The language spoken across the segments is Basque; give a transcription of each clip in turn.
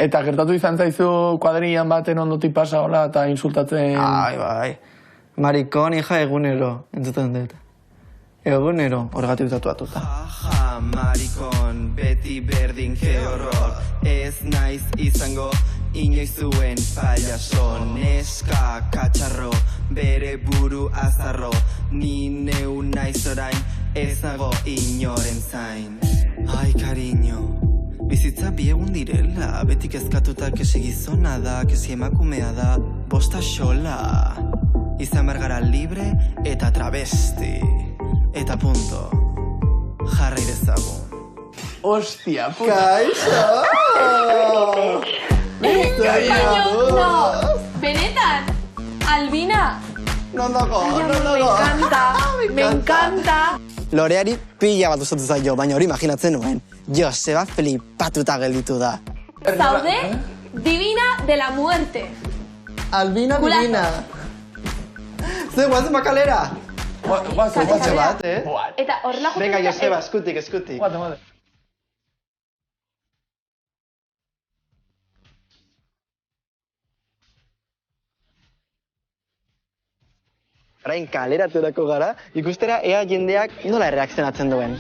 Eta gertatu izan zaizu kuadrillan baten ondotik pasa hola eta insultatzen... Bai. Marikon, hija, egunero, entzuten dut. Egunero, horregatik tatuatuta. Jaja, marikon, beti berdin, ke horror. Ez naiz izango, inoiz zuen payaso. Neska, katxarro, bere buru azarro. Ni neu naiz orain, ez nago inoren zain. Ai, cariño, bizitza biegun direla. Beti kezkatuta kesi gizona da, kesi emakumea da. Bosta xola, izan bergara libre eta travesti. Eta punto. Jarrai dezagun. Hostia, puta. Kaixo! No, benetan, Albina. Non dago. Me encanta. Loreari pila bat usatu zaio, baina hori imaginatzen nuen. Joseba flipatuta gelditu da. Zaude, divina de la muerte. Albina divina. Ze, guazen bakalera. Guazen bat, Eta horrela Venga, Joseba, eskutik. Guate. Orain kaleraturako gara, ikustera ea jendeak nola erreakzionatzen duen.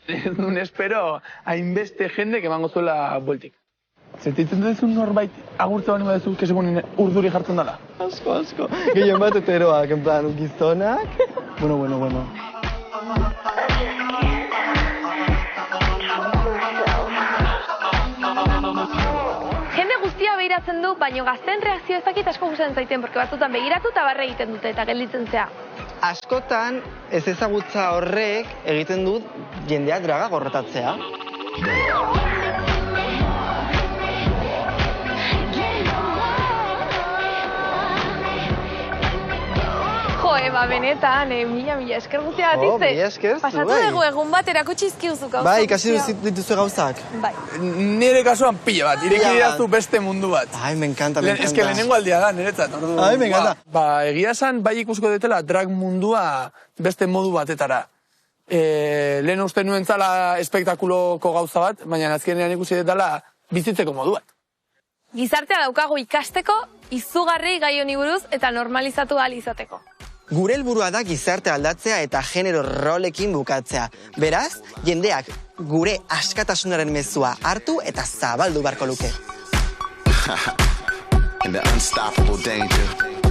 Ez nun espero hainbeste jende emango zuela bueltik. Sentitzen duzu norbait agurtze bani badezu kesegunin urduri jartzen dela? Asko. Gehien bat heteroak, en plan, gizonak. Bueno. Jende guztia begiratzen du, baina gazten reakzio ezakit asko gustatzen zaiten, porque batzutan begiratu eta barre egiten dute eta gelditzen zea. Askotan, ez ezagutza horrek egiten dut jendea draga gorrotatzea. Benetan, mila esker guztia bat izte. Mila esker zu, Pasatu dugu egun bat erakutsi izkiuzu gauzak. Bai, ikasi dituzu gauzak. Bai. Nire kasuan pila bat, ireki didaztu beste mundu bat. Ai, me encanta. Ez que lehenengo aldia da, niretzat. Ai, me encanta. Egia esan, bai ikusko dutela drag mundua beste modu batetara. Lehen uste nuen zala espektakuloko gauza bat, baina azkenean ikusi dutela bizitzeko modu bat. Gizartea daukagu ikasteko, izugarri gai honi buruz eta normalizatu ahal izateko. Gure helburua da gizarte aldatzea eta genero rolekin bukatzea. Beraz, jendeak gure askatasunaren mezua hartu eta zabaldu beharko luke. In the unstoppable danger.